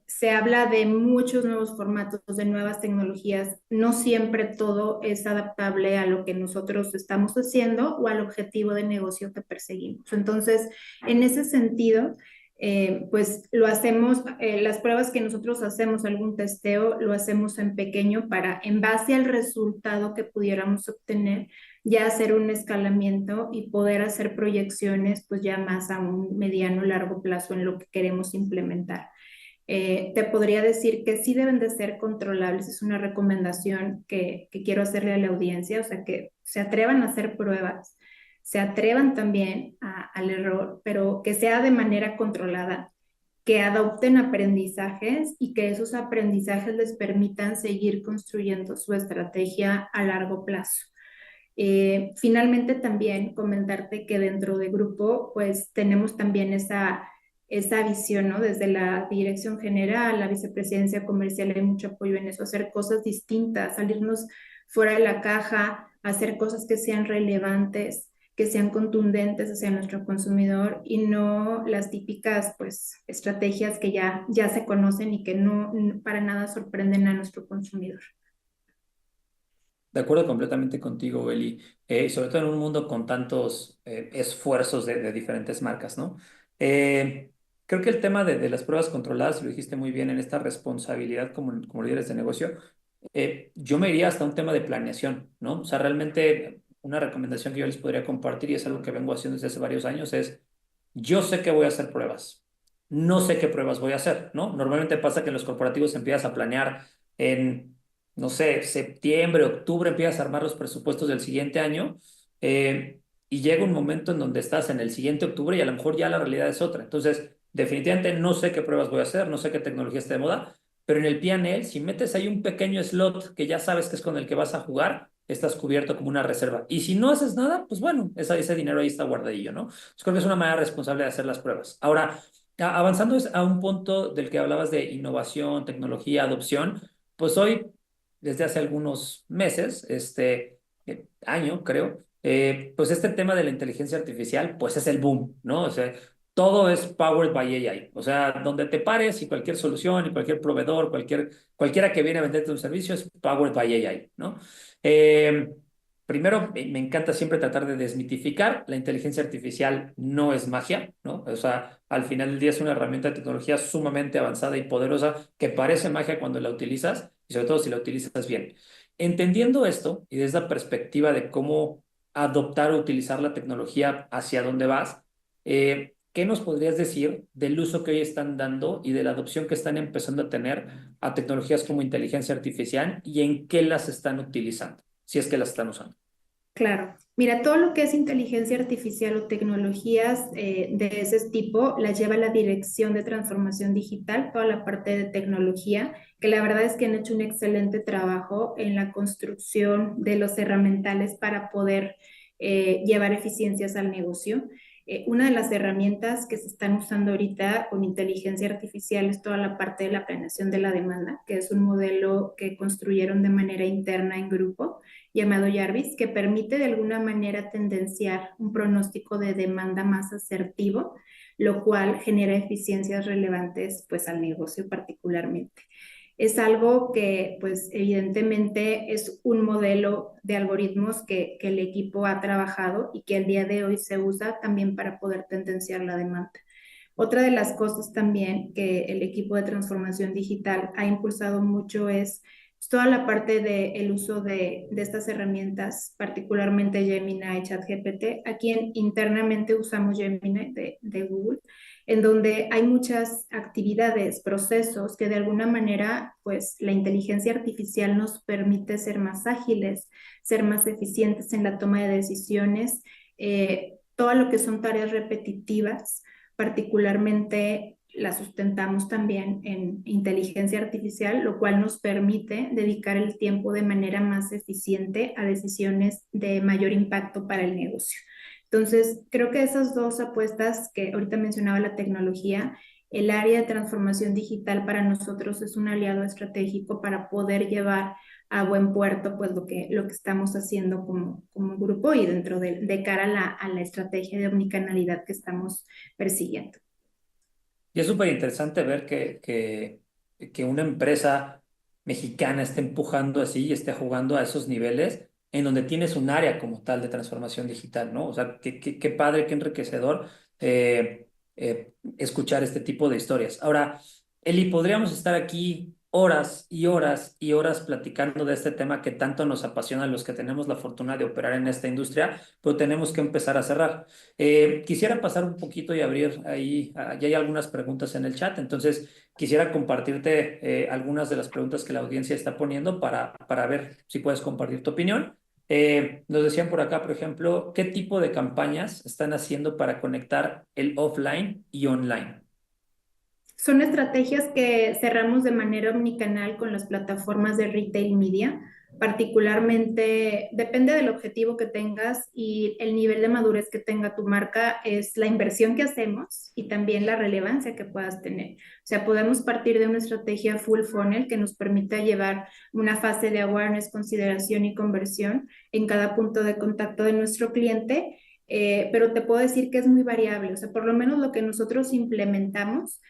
se habla de muchos nuevos formatos, de nuevas tecnologías, no siempre todo es adaptable a lo que nosotros estamos haciendo o al objetivo de negocio que perseguimos. Entonces, en ese sentido, pues lo hacemos, las pruebas que nosotros hacemos, algún testeo, lo hacemos en pequeño para, en base al resultado que pudiéramos obtener, ya hacer un escalamiento y poder hacer proyecciones pues ya más a un mediano largo plazo en lo que queremos implementar. Te podría decir que sí deben de ser controlables, es una recomendación que quiero hacerle a la audiencia, o sea, que se atrevan a hacer pruebas, se atrevan también al error, pero que sea de manera controlada, que adopten aprendizajes y que esos aprendizajes les permitan seguir construyendo su estrategia a largo plazo. Finalmente también comentarte que dentro de grupo pues tenemos también esa visión, ¿no? Desde la dirección general, la vicepresidencia comercial, hay mucho apoyo en eso, hacer cosas distintas, salirnos fuera de la caja, hacer cosas que sean relevantes, que sean contundentes hacia nuestro consumidor y no las típicas pues estrategias que ya se conocen y que no para nada sorprenden a nuestro consumidor. De acuerdo completamente contigo, Eli. Sobre todo en un mundo con tantos esfuerzos de diferentes marcas, ¿no? Eh, Creo que el tema de las pruebas controladas, lo dijiste muy bien, en esta responsabilidad como líderes de negocio, yo me iría hasta un tema de planeación, ¿no? O sea, realmente una recomendación que yo les podría compartir, y es algo que vengo haciendo desde hace varios años, es, yo sé que voy a hacer pruebas, no sé qué pruebas voy a hacer, ¿no? Normalmente pasa que en los corporativos empiezas a planear en, no sé, septiembre, octubre, empiezas a armar los presupuestos del siguiente año, y llega un momento en donde estás en el siguiente octubre y a lo mejor ya la realidad es otra. Entonces, definitivamente no sé qué pruebas voy a hacer, no sé qué tecnología está de moda, pero en el P&L, si metes ahí un pequeño slot que ya sabes que es con el que vas a jugar, estás cubierto como una reserva. Y si no haces nada, pues bueno, ese dinero ahí está guardadillo, ¿no? Pues creo que es una manera responsable de hacer las pruebas. Ahora, avanzando a un punto del que hablabas de innovación, tecnología, adopción, pues hoy desde hace algunos meses, año creo, pues este tema de la inteligencia artificial, pues es el boom, ¿no? O sea, todo es powered by AI. O sea, donde te pares y cualquier solución y cualquier proveedor, cualquiera que viene a venderte un servicio es powered by AI, ¿no? Eh, Primero, me encanta siempre tratar de desmitificar. La inteligencia artificial no es magia, ¿no? O sea, al final del día es una herramienta de tecnología sumamente avanzada y poderosa que parece magia cuando la utilizas y sobre todo si la utilizas bien. Entendiendo esto y desde la perspectiva de cómo adoptar o utilizar la tecnología hacia dónde vas, ¿qué nos podrías decir del uso que hoy están dando y de la adopción que están empezando a tener a tecnologías como inteligencia artificial y en qué las están utilizando, si es que las están usando? Claro. Mira, todo lo que es inteligencia artificial o tecnologías de ese tipo las lleva la Dirección de Transformación Digital, toda la parte de tecnología, que la verdad es que han hecho un excelente trabajo en la construcción de los herramientales para poder llevar eficiencias al negocio. Una de las herramientas que se están usando ahorita con inteligencia artificial es toda la parte de la planeación de la demanda, que es un modelo que construyeron de manera interna en grupo llamado Jarvis, que permite de alguna manera tendenciar un pronóstico de demanda más asertivo, lo cual genera eficiencias relevantes pues al negocio particularmente. Es algo que pues evidentemente es un modelo de algoritmos que el equipo ha trabajado y que el día de hoy se usa también para poder tendenciar la demanda. Otra de las cosas también que el equipo de transformación digital ha impulsado mucho es toda la parte del uso de estas herramientas, particularmente Gemini y ChatGPT. Aquí internamente usamos Gemini de Google, en donde hay muchas actividades, procesos que de alguna manera, pues la inteligencia artificial nos permite ser más ágiles, ser más eficientes en la toma de decisiones, todo lo que son tareas repetitivas particularmente la sustentamos también en inteligencia artificial, lo cual nos permite dedicar el tiempo de manera más eficiente a decisiones de mayor impacto para el negocio. Entonces, creo que esas dos apuestas que ahorita mencionaba la tecnología, el área de transformación digital para nosotros es un aliado estratégico para poder llevar a buen puerto pues lo que estamos haciendo como grupo y dentro de cara a la estrategia de omnicanalidad que estamos persiguiendo. Y es súper interesante ver que una empresa mexicana esté empujando así y esté jugando a esos niveles en donde tienes un área como tal de transformación digital, ¿no? O sea, qué padre, qué enriquecedor escuchar este tipo de historias. Ahora, Eli, podríamos estar aquí horas y horas y horas platicando de este tema que tanto nos apasiona a los que tenemos la fortuna de operar en esta industria, pero tenemos que empezar a cerrar. Quisiera pasar un poquito y abrir ahí, ya hay algunas preguntas en el chat, entonces quisiera compartirte algunas de las preguntas que la audiencia está poniendo para ver si puedes compartir tu opinión. Nos decían por acá, por ejemplo, ¿qué tipo de campañas están haciendo para conectar el offline y online? Son estrategias que cerramos de manera omnicanal con las plataformas de retail media. Particularmente, depende del objetivo que tengas y el nivel de madurez que tenga tu marca, es la inversión que hacemos y también la relevancia que puedas tener. O sea, podemos partir de una estrategia full funnel que nos permita llevar una fase de awareness, consideración y conversión en cada punto de contacto de nuestro cliente. Pero te puedo decir que es muy variable, o sea, por lo menos lo que nosotros implementamos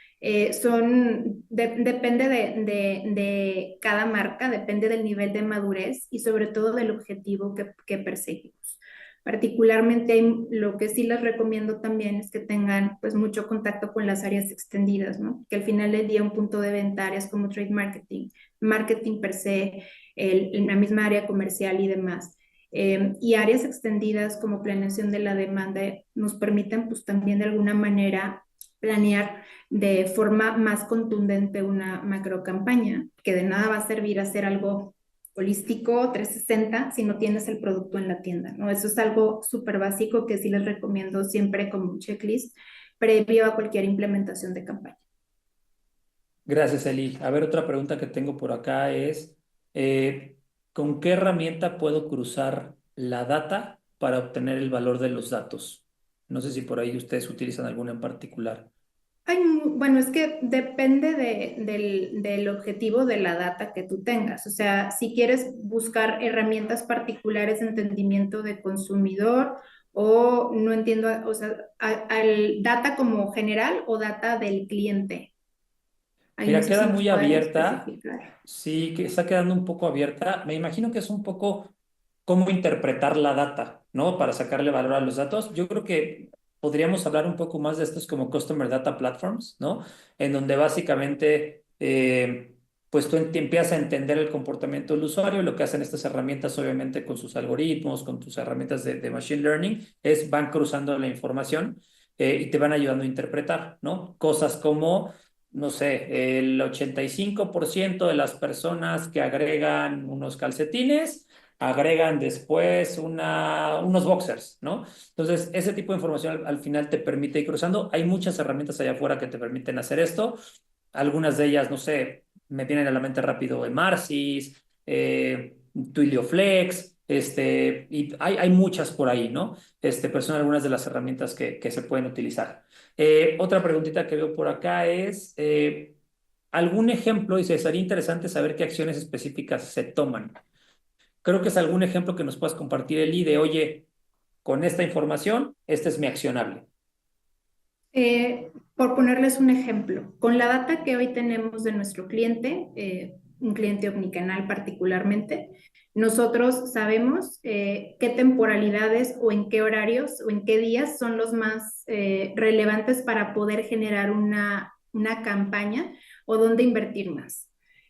depende de cada marca, depende del nivel de madurez y sobre todo del objetivo que perseguimos. Particularmente lo que sí les recomiendo también es que tengan pues mucho contacto con las áreas extendidas, ¿no? Que al final del día un punto de venta, áreas como trade marketing, marketing per se, la misma área comercial y demás. Y áreas extendidas como planeación de la demanda nos permiten pues también de alguna manera planear de forma más contundente una macro campaña, que de nada va a servir hacer algo holístico 360 si no tienes el producto en la tienda, ¿no? Eso es algo súper básico que sí les recomiendo siempre como un checklist previo a cualquier implementación de campaña. Gracias, Eli. A ver, otra pregunta que tengo por acá es, eh, ¿con qué herramienta puedo cruzar la data para obtener el valor de los datos? No sé si por ahí ustedes utilizan alguna en particular. Bueno, es que depende del objetivo de la data que tú tengas. O sea, si quieres buscar herramientas particulares de entendimiento de consumidor o no entiendo, o sea, al data como general o data del cliente. Ahí no Mira, sé queda si nos muy pueden abierta, especificar. sí, que está quedando un poco abierta. Me imagino que es un poco cómo interpretar la data, ¿no? Para sacarle valor a los datos. Yo creo que podríamos hablar un poco más de estos como Customer Data Platforms, ¿no? En donde básicamente, pues tú empiezas a entender el comportamiento del usuario. Lo que hacen estas herramientas, obviamente, con sus algoritmos, con tus herramientas de Machine Learning, es van cruzando la información y te van ayudando a interpretar, ¿no? Cosas como no sé, el 85% de las personas que agregan unos calcetines agregan después unos boxers, ¿no? Entonces, ese tipo de información al final te permite ir cruzando. Hay muchas herramientas allá afuera que te permiten hacer esto. Algunas de ellas, no sé, me vienen a la mente rápido Emarsys, Twilio Flex, y hay muchas por ahí, ¿no? Pero son algunas de las herramientas que se pueden utilizar. Otra preguntita que veo por acá es, ¿algún ejemplo? Dice, sería interesante saber qué acciones específicas se toman. Creo que es algún ejemplo que nos puedas compartir, Eli, de, oye, con esta información, este es mi accionable. Por ponerles un ejemplo, con la data que hoy tenemos de nuestro cliente, un cliente omnicanal particularmente, nosotros sabemos qué temporalidades o en qué horarios o en qué días son los más relevantes para poder generar una campaña o dónde invertir más.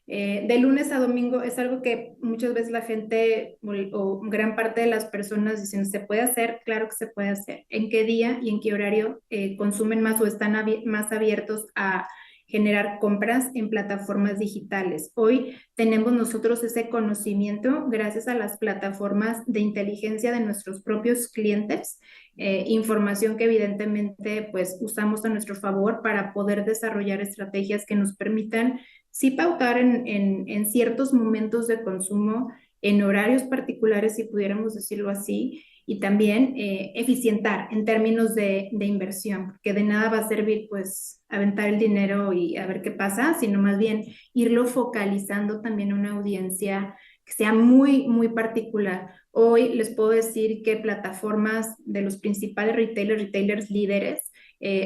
De lunes a domingo es algo que muchas veces la gente o gran parte de las personas dicen, ¿se puede hacer? Claro que se puede hacer. ¿En qué día y en qué horario consumen más o están más abiertos a generar compras en plataformas digitales? Hoy tenemos nosotros ese conocimiento gracias a las plataformas de inteligencia de nuestros propios clientes, información que evidentemente pues usamos a nuestro favor para poder desarrollar estrategias que nos permitan sí pautar en ciertos momentos de consumo, en horarios particulares, si pudiéramos decirlo así, y también eficientar en términos de inversión, porque de nada va a servir pues aventar el dinero y a ver qué pasa, sino más bien irlo focalizando también a una audiencia que sea muy, muy particular. Hoy les puedo decir que plataformas de los principales retailers líderes,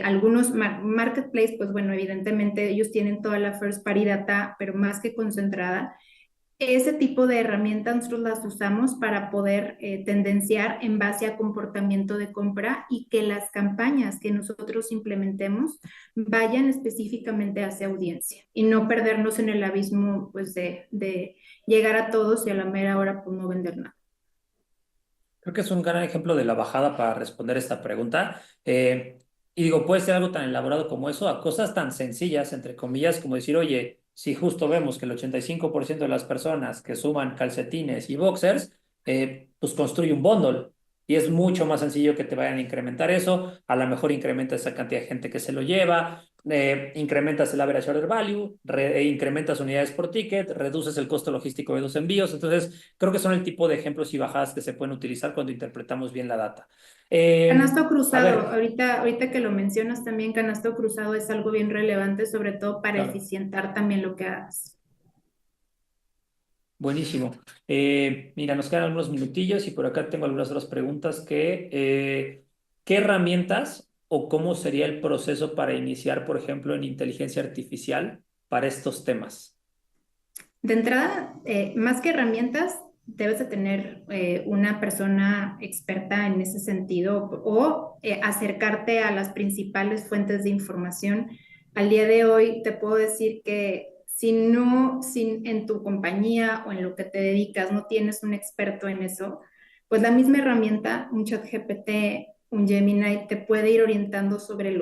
algunos marketplace, pues bueno, evidentemente ellos tienen toda la first party data, pero más que concentrada. Ese tipo de herramientas nosotros las usamos para poder tendenciar en base a comportamiento de compra y que las campañas que nosotros implementemos vayan específicamente hacia audiencia y no perdernos en el abismo pues de llegar a todos y a la mera hora pues no vender nada. Creo que es un gran ejemplo de la bajada para responder esta pregunta. Y digo, puede ser algo tan elaborado como eso, a cosas tan sencillas, entre comillas, como decir, oye, si justo vemos que el 85% de las personas que suman calcetines y boxers, pues construye un bundle. Y es mucho más sencillo que te vayan a incrementar eso. A lo mejor incrementa esa cantidad de gente que se lo lleva, incrementas el average order value, incrementas unidades por ticket, reduces el costo logístico de los envíos. Entonces, creo que son el tipo de ejemplos y bajadas que se pueden utilizar cuando interpretamos bien la data. Canasto A cruzado, ver, ahorita que lo mencionas también, canasto cruzado es algo bien relevante, sobre todo para claro, eficientar también lo que hagas. buenísimo. Mira, nos quedan algunos minutillos y por acá tengo algunas otras preguntas ¿qué herramientas o cómo sería el proceso para iniciar, por ejemplo, en inteligencia artificial para estos temas? De entrada, más que herramientas, debes de tener una persona experta en ese sentido o acercarte a las principales fuentes de información. Al día de hoy te puedo decir que si en tu compañía o en lo que te dedicas no tienes un experto en eso, pues la misma herramienta, un chat GPT, un Gemini, te puede ir orientando sobre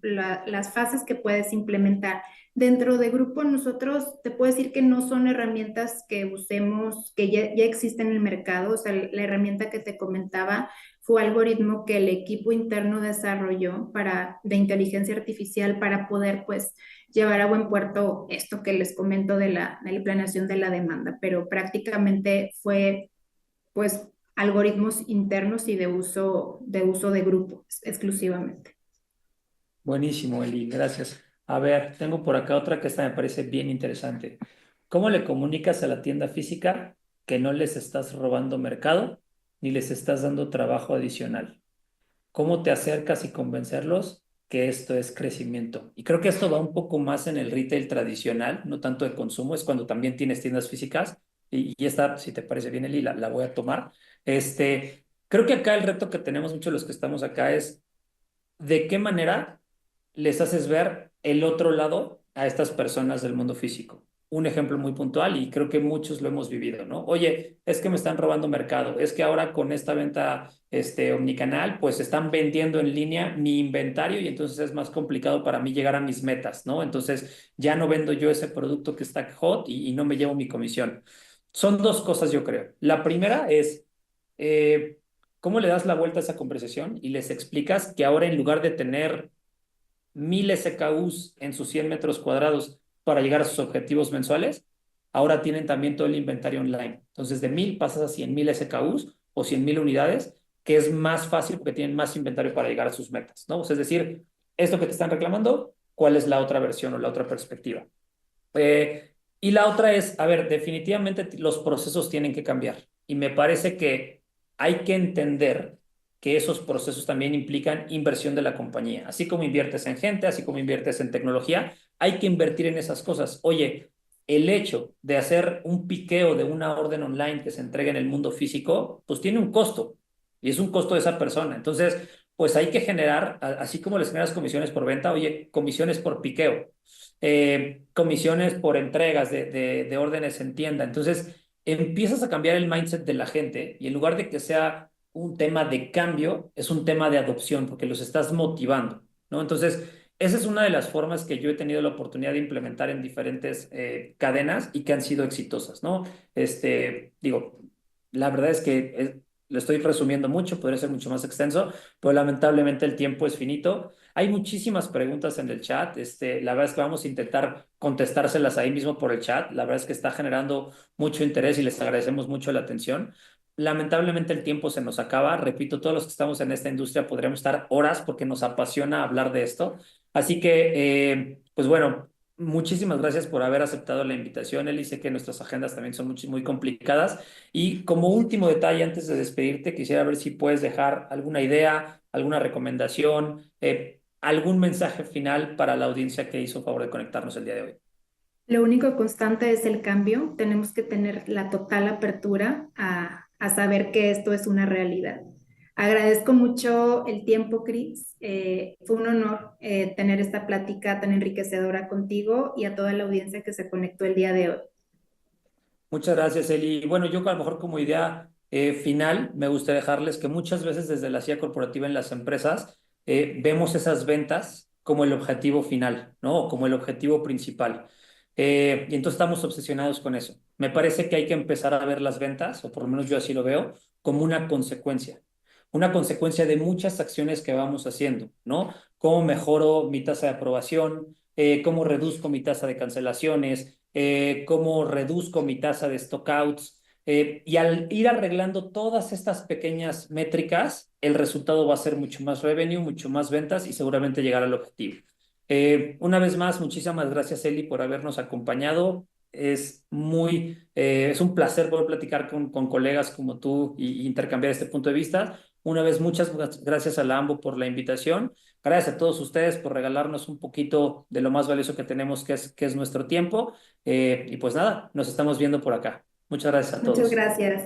las fases que puedes implementar. Dentro de grupo, nosotros te puedo decir que no son herramientas que usemos, que ya existen en el mercado. O sea, la herramienta que te comentaba fue algoritmo que el equipo interno desarrolló de inteligencia artificial para poder, pues, llevar a buen puerto esto que les comento de la planeación de la demanda. Pero prácticamente fue, pues, algoritmos internos y de uso de grupo exclusivamente. Buenísimo, Eli, gracias. A ver, tengo por acá otra que esta me parece bien interesante. ¿Cómo le comunicas a la tienda física que no les estás robando mercado ni les estás dando trabajo adicional? ¿Cómo te acercas y convencerlos que esto es crecimiento? Y creo que esto va un poco más en el retail tradicional, no tanto de consumo, es cuando también tienes tiendas físicas. Y esta, si te parece bien, Eli, la voy a tomar. Creo que acá el reto que tenemos muchos de los que estamos acá es de qué manera les haces ver el otro lado a estas personas del mundo físico. Un ejemplo muy puntual y creo que muchos lo hemos vivido, ¿no? Oye, es que me están robando mercado, es que ahora con esta venta omnicanal, pues están vendiendo en línea mi inventario y entonces es más complicado para mí llegar a mis metas, ¿no? Entonces ya no vendo yo ese producto que está hot y no me llevo mi comisión. Son dos cosas, yo creo. La primera es, eh, ¿cómo le das la vuelta a esa conversación y les explicas que ahora en lugar de tener 1000 SKUs en sus 100 metros cuadrados para llegar a sus objetivos mensuales, ahora tienen también todo el inventario online? Entonces, de 1000 pasas a 100,000 SKUs o 100,000 unidades, que es más fácil porque tienen más inventario para llegar a sus metas, ¿no? O sea, es decir, esto que te están reclamando, ¿cuál es la otra versión o la otra perspectiva? Y la otra es, a ver, definitivamente los procesos tienen que cambiar. Y me parece que hay que entender que esos procesos también implican inversión de la compañía. Así como inviertes en gente, así como inviertes en tecnología, hay que invertir en esas cosas. Oye, el hecho de hacer un piqueo de una orden online que se entregue en el mundo físico, pues tiene un costo. Y es un costo de esa persona. Entonces, pues hay que generar, así como les generas comisiones por venta, oye, comisiones por piqueo, comisiones por entregas de órdenes en tienda. Entonces, empiezas a cambiar el mindset de la gente y en lugar de que sea un tema de cambio, es un tema de adopción, porque los estás motivando, ¿no? Entonces, esa es una de las formas que yo he tenido la oportunidad de implementar en diferentes cadenas y que han sido exitosas, ¿no? Digo, la verdad es que lo estoy resumiendo mucho, podría ser mucho más extenso, pero lamentablemente el tiempo es finito. Hay muchísimas preguntas en el chat. La verdad es que vamos a intentar contestárselas ahí mismo por el chat. La verdad es que está generando mucho interés y les agradecemos mucho la atención. Lamentablemente el tiempo se nos acaba. Repito, todos los que estamos en esta industria podríamos estar horas porque nos apasiona hablar de esto. Así que, pues bueno, muchísimas gracias por haber aceptado la invitación, Eli. Sé que nuestras agendas también son muy complicadas. Y como último detalle, antes de despedirte, quisiera ver si puedes dejar alguna idea, alguna recomendación, algún mensaje final para la audiencia que hizo favor de conectarnos el día de hoy. Lo único constante es el cambio. Tenemos que tener la total apertura a saber que esto es una realidad. Agradezco mucho el tiempo, Chris. Fue un honor tener esta plática tan enriquecedora contigo y a toda la audiencia que se conectó el día de hoy. Muchas gracias, Eli. Y bueno, yo a lo mejor como idea final me gustaría dejarles que muchas veces desde la CIA corporativa en las empresas vemos esas ventas como el objetivo final, ¿no? O como el objetivo principal. Y entonces estamos obsesionados con eso. Me parece que hay que empezar a ver las ventas, o por lo menos yo así lo veo, como una consecuencia de muchas acciones que vamos haciendo, ¿no? ¿Cómo mejoro mi tasa de aprobación? ¿Cómo reduzco mi tasa de cancelaciones? ¿Cómo reduzco mi tasa de stockouts? Y al ir arreglando todas estas pequeñas métricas, el resultado va a ser mucho más revenue, mucho más ventas y seguramente llegar al objetivo. Una vez más, muchísimas gracias, Eli, por habernos acompañado. Es un placer poder platicar con colegas como tú y intercambiar este punto de vista. Una vez, muchas gracias a la AMBO por la invitación. Gracias a todos ustedes por regalarnos un poquito de lo más valioso que tenemos, que es nuestro tiempo. Y pues nada, nos estamos viendo por acá. Muchas gracias a Muchas todos. gracias.